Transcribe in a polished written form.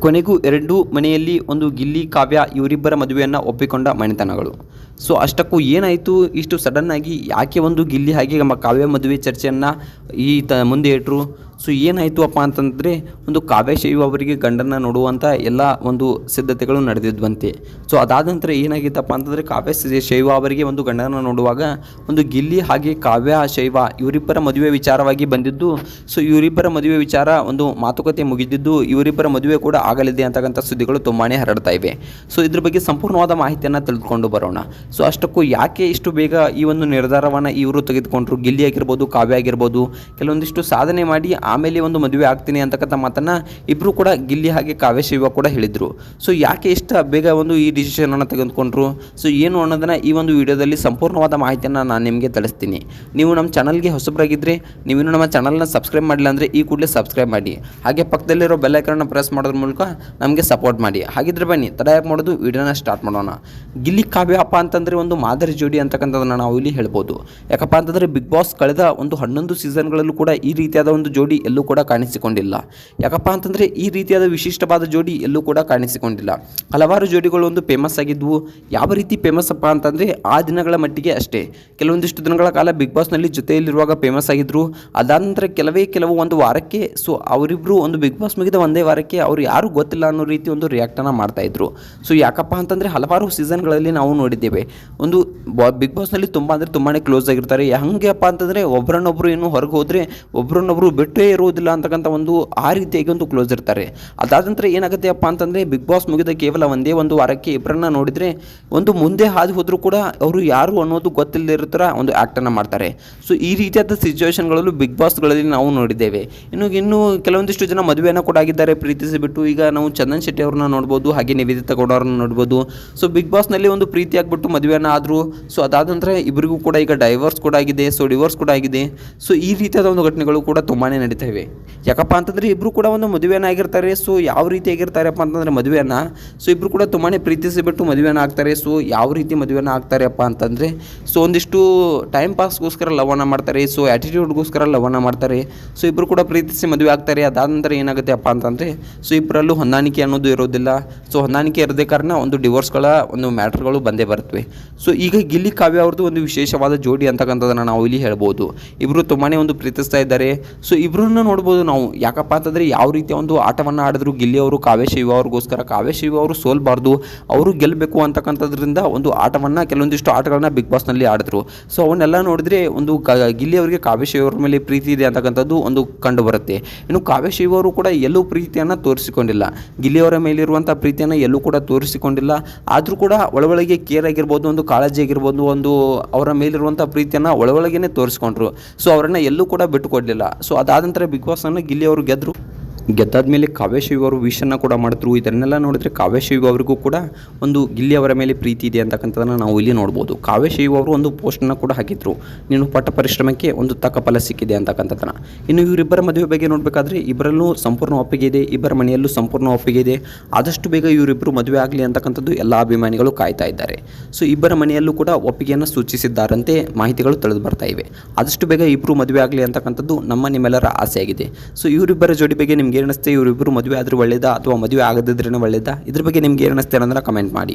ಕೊನೆಗೂ ಎರಡೂ ಮನೆಯಲ್ಲಿ ಒಂದು ಗಿಲ್ಲಿ ಕಾವ್ಯ ಇವರಿಬ್ಬರ ಮದುವೆಯನ್ನು ಒಪ್ಪಿಕೊಂಡ ಮನೆತನಗಳು. ಸೊ ಅಷ್ಟಕ್ಕೂ ಏನಾಯಿತು ಇಷ್ಟು ಸಡನ್ನಾಗಿ ಯಾಕೆ ಒಂದು ಗಿಲ್ಲಿ ಹಾಗೆ ಕಾವ್ಯ ಮದುವೆ ಚರ್ಚೆಯನ್ನು ಮುಂದೆ ಇಟ್ಟರು? ಸೊ ಏನಾಯಿತು ಅಪ್ಪ ಅಂತಂದರೆ ಒಂದು ಕಾವ್ಯ ಶೈವ ಅವರಿಗೆ ಗಂಡನ ನೋಡುವಂಥ ಎಲ್ಲ ಒಂದು ಸಿದ್ಧತೆಗಳು ನಡೆದಿದ್ವಂತೆ. ಸೊ ಅದಾದ ನಂತರ ಏನಾಗಿತ್ತಪ್ಪ ಅಂತಂದರೆ ಕಾವ್ಯ ಶೈವ ಅವರಿಗೆ ಒಂದು ಗಂಡನ ನೋಡುವಾಗ ಒಂದು ಗಿಲ್ಲಿ ಹಾಗೆ ಕಾವ್ಯ ಶೈವ ಇವರಿಬ್ಬರ ಮದುವೆ ವಿಚಾರವಾಗಿ ಬಂದಿದ್ದು. ಸೊ ಇವರಿಬ್ಬರ ಮದುವೆ ವಿಚಾರ ಒಂದು ಮಾತುಕತೆ ಮುಗಿದಿದ್ದು ಇವರಿಬ್ಬರ ಮದುವೆ ಕೂಡ ಆಗಲಿದೆ ಅಂತಕ್ಕಂಥ ಸುದ್ದಿಗಳು ತುಂಬಾ ಹರಡ್ತಾ ಇವೆ. ಸೊ ಇದ್ರ ಬಗ್ಗೆ ಸಂಪೂರ್ಣವಾದ ಮಾಹಿತಿಯನ್ನು ತಿಳಿದುಕೊಂಡು ಬರೋಣ. ಸೊ ಅಷ್ಟಕ್ಕೂ ಯಾಕೆ ಇಷ್ಟು ಬೇಗ ಈ ಒಂದು ನಿರ್ಧಾರವನ್ನು ಇವರು ತೆಗೆದುಕೊಂಡ್ರು? ಗಿಲ್ಲಿ ಆಗಿರ್ಬೋದು, ಕಾವ್ಯ ಆಗಿರ್ಬೋದು, ಕೆಲವೊಂದಿಷ್ಟು ಸಾಧನೆ ಮಾಡಿ ಆಮೇಲೆ ಒಂದು ಮದುವೆ ಆಗ್ತೀನಿ ಅಂತಕ್ಕಂಥ ಮಾತನ್ನು ಇಬ್ಬರು ಕೂಡ ಗಿಲ್ಲಿ ಹಾಗೆ ಕಾವ್ಯ ಶೈವ ಕೂಡ ಹೇಳಿದರು. ಸೊ ಯಾಕೆ ಇಷ್ಟ ಬೇಗ ಒಂದು ಈ ಡಿಸಿಷನನ್ನು ತೆಗೆದುಕೊಂಡ್ರು? ಸೊ ಏನು ಅನ್ನೋದನ್ನು ಈ ಒಂದು ವಿಡಿಯೋದಲ್ಲಿ ಸಂಪೂರ್ಣವಾದ ಮಾಹಿತಿಯನ್ನು ನಾನು ನಿಮಗೆ ತಿಳಿಸ್ತೀನಿ. ನೀವು ನಮ್ಮ ಚಾನಲ್ಗೆ ಹೊಸಬರಾಗಿದ್ದರೆ ನೀವೇನು ನಮ್ಮ ಚಾನಲ್ನ ಸಬ್ಸ್ಕ್ರೈಬ್ ಮಾಡಿಲ್ಲ ಅಂದರೆ ಈ ಕೂಡಲೇ ಸಬ್ಸ್ಕ್ರೈಬ್ ಮಾಡಿ, ಹಾಗೆ ಪಕ್ಕದಲ್ಲಿರೋ ಬೆಲ್ ಐಕಾನ್ನ ಪ್ರೆಸ್ ಮಾಡೋದ್ರ ಮೂಲಕ ನಮಗೆ ಸಪೋರ್ಟ್ ಮಾಡಿ. ಹಾಗಿದ್ರೆ ಬನ್ನಿ ತಡ ಯಾಕೆ ಮಾಡೋದು, ವಿಡಿಯೋನ ಸ್ಟಾರ್ಟ್ ಮಾಡೋಣ. ಗಿಲ್ಲಿ ಕಾವ್ಯ ಅಪ್ಪ ಅಂತಂದರೆ ಒಂದು ಮಾದರಿ ಜೋಡಿ ಅಂತಕ್ಕಂಥದ್ದನ್ನು ನಾವು ಇಲ್ಲಿ ಹೇಳ್ಬೋದು. ಯಾಕಪ್ಪ ಅಂತಂದರೆ ಬಿಗ್ ಬಾಸ್ ಕಳೆದ ಒಂದು 11 ಸೀಸನ್ಗಳಲ್ಲೂ ಕೂಡ ಈ ರೀತಿಯಾದ ಒಂದು ಜೋಡಿ ಎಲ್ಲೂ ಕೂಡ ಕಾಣಿಸಿಕೊಂಡಿಲ್ಲ. ಯಾಕಪ್ಪ ಅಂತಂದರೆ ಈ ರೀತಿಯಾದ ವಿಶಿಷ್ಟವಾದ ಜೋಡಿ ಎಲ್ಲೂ ಕೂಡ ಕಾಣಿಸಿಕೊಂಡಿಲ್ಲ. ಹಲವಾರು ಜೋಡಿಗಳು ಒಂದು ಫೇಮಸ್ ಆಗಿದ್ವು. ಯಾವ ರೀತಿ ಫೇಮಸ್ ಅಪ್ಪ ಅಂತಂದರೆ ಆ ದಿನಗಳ ಮಟ್ಟಿಗೆ ಅಷ್ಟೇ. ಕೆಲವೊಂದಿಷ್ಟು ದಿನಗಳ ಕಾಲ ಬಿಗ್ ಬಾಸ್ನಲ್ಲಿ ಜೊತೆಯಲ್ಲಿರುವಾಗ ಫೇಮಸ್ ಆಗಿದ್ದರು. ಅದಾದ ನಂತರ ಕೆಲವು ಒಂದು ವಾರಕ್ಕೆ ಸೊ ಅವರಿಬ್ಬರು ಒಂದು ಬಿಗ್ ಬಾಸ್ ಮುಗಿದ ಒಂದೇ ವಾರಕ್ಕೆ ಅವರು ಯಾರು ಗೊತ್ತಿಲ್ಲ ಅನ್ನೋ ರೀತಿ ಒಂದು ರಿಯಾಕ್ಟನ್ನು ಮಾಡ್ತಾಯಿದ್ರು. ಸೊ ಯಾಕಪ್ಪ ಅಂತಂದರೆ ಹಲವಾರು ಸೀಸನ್ಗಳಲ್ಲಿ ನಾವು ನೋಡಿದ್ದೇವೆ ಒಂದು ಬಿಗ್ ಬಾಸ್ನಲ್ಲಿ ತುಂಬ ಅಂದರೆ ತುಂಬಾ ಕ್ಲೋಸ್ ಆಗಿರ್ತಾರೆ. ಹೆಂಗೆಪ್ಪ ಅಂತಂದರೆ ಒಬ್ಬರನ್ನೊಬ್ಬರು ಏನು ಹೊರಗೆ ಹೋದರೆ ಒಬ್ಬರನ್ನೊಬ್ಬರು ಬಿಟ್ಟೇ ಇರುವುದಿಲ್ಲ ಅಂತಕ್ಕಂಥ ಒಂದು ಆ ರೀತಿಯಾಗಿ ಒಂದು ಕ್ಲೋಸ್ ಇರ್ತಾರೆ. ಅದಾದ ನಂತರ ಏನಾಗುತ್ತೆ ಅಪ್ಪ ಅಂತಂದರೆ ಬಿಗ್ ಬಾಸ್ ಮುಗಿದ ಕೇವಲ ಒಂದೇ ಒಂದು ವಾರಕ್ಕೆ ಇಬ್ಬರನ್ನ ನೋಡಿದರೆ ಒಂದು ಮುಂದೆ ಹಾದು ಹೋದರೂ ಕೂಡ ಅವರು ಯಾರು ಅನ್ನೋದು ಗೊತ್ತಿಲ್ಲದೆ ಇರೋ ಥರ ಒಂದು ಆ್ಯಕ್ಟನ್ನು ಮಾಡ್ತಾರೆ. ಸೊ ಈ ರೀತಿಯಾದ ಸಿಚುವೇಷನ್ಗಳಲ್ಲೂ ಬಿಗ್ ಬಾಸ್ಗಳಲ್ಲಿ ನಾವು ನೋಡಿದ್ದೇವೆ. ಇನ್ನು ಕೆಲವೊಂದಿಷ್ಟು ಜನ ಮದುವೆಯನ್ನು ಕೂಡ ಆಗಿದ್ದಾರೆ ಪ್ರೀತಿಸಿ ಬಿಟ್ಟು. ಈಗ ನಾವು ಚಂದನ್ ಶೆಟ್ಟಿ ಅವ್ರನ್ನ ನೋಡ್ಬೋದು, ಹಾಗೆ ನಿವೇದಿತಾ ಗೌಡ ಅವ್ರನ್ನ ನೋಡ್ಬೋದು. ಸೊ ಬಿಗ್ ಬಾಸ್ನಲ್ಲಿ ಒಂದು ಪ್ರೀತಿ ಆಗಿಬಿಟ್ಟು ಮದುವೆಯನ್ನು ಆದರು. ಸೊ ಅದಾದ ನಂತರ ಇಬ್ಬರಿಗೂ ಕೂಡ ಈಗ ಡೈವರ್ಸ್ ಕೂಡ ಆಗಿದೆ, ಸೊ ಡಿವೋರ್ಸ್ ಕೂಡ ಆಗಿದೆ. ಸೊ ಈ ರೀತಿಯಾದ ಒಂದು ಘಟನೆಗಳು ಕೂಡ ತುಂಬಾ ನಡೀತಾ ಇವೆ. ಯಾಕಪ್ಪ ಅಂತಂದರೆ ಇಬ್ಬರು ಕೂಡ ಒಂದು ಮದುವೆಯನ್ನು ಆಗಿರ್ತಾರೆ. ಸೊ ಯಾವ ರೀತಿ ಆಗಿರ್ತಾರಪ್ಪ ಅಂತಂದರೆ ಮದುವೆಯನ್ನು ಸೊ ಇಬ್ಬರು ಕೂಡ ತುಂಬಾ ಪ್ರೀತಿಸಿ ಬಿಟ್ಟು ಮದುವೆಯನ್ನು ಆಗ್ತಾರೆ. ಸೊ ಯಾವ ರೀತಿ ಮದುವೆಯನ್ನು ಆಗ್ತಾರಪ್ಪ ಅಂತಂದರೆ ಸೊ ಒಂದಿಷ್ಟು ಟೈಮ್ ಪಾಸ್ಗೋಸ್ಕರ ಲವನ್ನ ಮಾಡ್ತಾರೆ, ಸೊ ಆ್ಯಟಿಟ್ಯೂಡ್ಗೋಸ್ಕರ ಲವನ್ನ ಮಾಡ್ತಾರೆ. ಸೊ ಇಬ್ಬರು ಕೂಡ ಪ್ರೀತಿಸಿ ಮದುವೆ ಆಗ್ತಾರೆ. ಅದಾದ ನಂತರ ಏನಾಗುತ್ತೆ ಅಪ್ಪ ಅಂತಂದರೆ ಸೊ ಇಬ್ಬರಲ್ಲೂ ಹೊಂದಾಣಿಕೆ ಅನ್ನೋದು ಇರೋದಿಲ್ಲ. ಸೊ ಹೊಂದಾಣಿಕೆ ಇರದೇ ಕಾರಣ ಒಂದು ಡಿವೋರ್ಸ್ಗಳ ಒಂದು ಮ್ಯಾಟ್ರ್ಗಳು ಬಂದೇ ಬರ್ತವೆ. ಸೊ ಈಗ ಗಿಲ್ಲಿ ಕಾವ್ಯ ಅವ್ರದ್ದು ಒಂದು ವಿಶೇಷವಾದ ಜೋಡಿ ಅಂತಕ್ಕಂಥದ್ದನ್ನು ನಾವು ಇಲ್ಲಿ ಹೇಳ್ಬೋದು. ಇಬ್ಬರು ತುಂಬಾ ಒಂದು ಪ್ರೀತಿಸ್ತಾ ಇದ್ದಾರೆ. ಸೊ ಇಬ್ಬರನ್ನ ನೋಡ್ಬೋದು ನಾವು. ಯಾಕಪ್ಪ ಅಂತಂದರೆ ಯಾವ ರೀತಿಯ ಒಂದು ಆಟವನ್ನು ಆಡಿದ್ರು ಗಿಲ್ಲಿ ಅವರು ಕಾವ್ಯ ಶೈವ ಅವ್ರಿಗೋಸ್ಕರ. ಕಾವ್ಯ ಶೈವ ಅವರು ಸೋಲ್ಬಾರ್ದು, ಅವರು ಗೆಲ್ಲಬೇಕು ಅಂತಕ್ಕಂಥದ್ರಿಂದ ಒಂದು ಆಟವನ್ನು ಕೆಲವೊಂದಿಷ್ಟು ಆಟಗಳನ್ನ ಬಿಗ್ ಬಾಸ್ನಲ್ಲಿ ಆಡಿದ್ರು. ಸೊ ಅವನ್ನೆಲ್ಲ ನೋಡಿದ್ರೆ ಒಂದು ಗಿಲ್ಲಿ ಅವರಿಗೆ ಕಾವ್ಯ ಶೈವ ಅವ್ರ ಮೇಲೆ ಪ್ರೀತಿ ಇದೆ ಅಂತಕ್ಕಂಥದ್ದು ಒಂದು ಕಂಡು ಬರುತ್ತೆ. ಇನ್ನು ಕಾವ್ಯ ಶೈವ ಅವರು ಕೂಡ ಎಲ್ಲೂ ಪ್ರೀತಿಯನ್ನು ತೋರಿಸಿಕೊಂಡಿಲ್ಲ. ಗಿಲ್ಲಿ ಅವರ ಮೇಲಿರುವಂಥ ಪ್ರೀತಿಯನ್ನು ಎಲ್ಲೂ ಕೂಡ ತೋರಿಸಿಕೊಂಡಿಲ್ಲ. ಆದರೂ ಕೂಡ ಒಳಗೆ ಕೇರ್ ಆಗಿರ್ಬೋದು, ಒಂದು ಕಾಳಜಿ ಆಗಿರ್ಬೋದು, ಒಂದು ಅವರ ಮೇಲಿರುವಂಥ ಪ್ರೀತಿಯನ್ನು ಒಳಗೇನೆ ತೋರಿಸ್ಕೊಂಡ್ರು. ಸೊ ಅವರನ್ನು ಎಲ್ಲೂ ಕೂಡ ಬಿಟ್ಟುಕೊಡಲಿಲ್ಲ. ಸೊ ಅದಾದ ನಂತರ ಬಿಗ್ ಬಾಸನ್ನು ಗಿಲ್ಲಿ ಅವರು ಗೆದ್ದಾದ ಮೇಲೆ ಕಾವ್ಯ ಶೈವ ಅವರು ವಿಷನ್ನು ಕೂಡ ಮಾಡಿದ್ರು. ಇದನ್ನೆಲ್ಲ ನೋಡಿದ್ರೆ ಕಾವ್ಯ ಶೈವ ಅವರಿಗೂ ಕೂಡ ಒಂದು ಗಿಲ್ಲಿ ಅವರ ಮೇಲೆ ಪ್ರೀತಿ ಇದೆ ಅಂತಕ್ಕಂಥದ್ದನ್ನು ನಾವು ಇಲ್ಲಿ ನೋಡ್ಬೋದು. ಕಾವ್ಯ ಶೈವ ಅವರು ಒಂದು ಪೋಸ್ಟನ್ನು ಕೂಡ ಹಾಕಿದ್ರು, ನೀನು ಪಟ್ಟ ಪರಿಶ್ರಮಕ್ಕೆ ಒಂದು ತಕ್ಕ ಫಲ ಸಿಕ್ಕಿದೆ ಅಂತಕ್ಕಂಥದ್ದನ್ನು. ಇನ್ನು ಇವರಿಬ್ಬರ ಮದುವೆ ಬಗ್ಗೆ ನೋಡಬೇಕಾದ್ರೆ ಇಬ್ಬರಲ್ಲೂ ಸಂಪೂರ್ಣ ಒಪ್ಪಿಗೆ ಇದೆ, ಇಬ್ಬರ ಮನೆಯಲ್ಲೂ ಸಂಪೂರ್ಣ ಒಪ್ಪಿಗೆ ಇದೆ. ಆದಷ್ಟು ಬೇಗ ಇವರಿಬ್ಬರು ಮದುವೆ ಆಗಲಿ ಅಂತಕ್ಕಂಥದ್ದು ಎಲ್ಲ ಅಭಿಮಾನಿಗಳು ಕಾಯ್ತಾ ಇದ್ದಾರೆ. ಸೊ ಇಬ್ಬರ ಮನೆಯಲ್ಲೂ ಕೂಡ ಒಪ್ಪಿಗೆಯನ್ನು ಸೂಚಿಸಿದ್ದಾರಂತೆ ಮಾಹಿತಿಗಳು ತಿಳಿದು ಬರ್ತಾ ಇವೆ. ಆದಷ್ಟು ಬೇಗ ಇಬ್ಬರು ಮದುವೆ ಆಗಲಿ ಅಂತಕ್ಕಂಥದ್ದು ನಿಮ್ಮೆಲ್ಲರ ಆಸೆಯಾಗಿದೆ. ಸೊ ಇವರಿಬ್ಬರ ಜೋಡಿ ಬಗ್ಗೆ ನಿಮ್ಗೆ ಏನಿಸುತ್ತೆ? ಇವರಿಬ್ಬರು ಮದುವೆ ಆದರೂ ಒಳ್ಳೆಯದಾ ಅಥವಾ ಮದುವೆ ಆಗದಿದ್ರೇ ಒಳ್ಳೆಯದಾ? ಇದ್ರ ಬಗ್ಗೆ ನಿಮ್ಗೆ ಏನಿಸುತ್ತೆ ಅನ್ನೋದನ್ನ ಕಮೆಂಟ್ ಮಾಡಿ.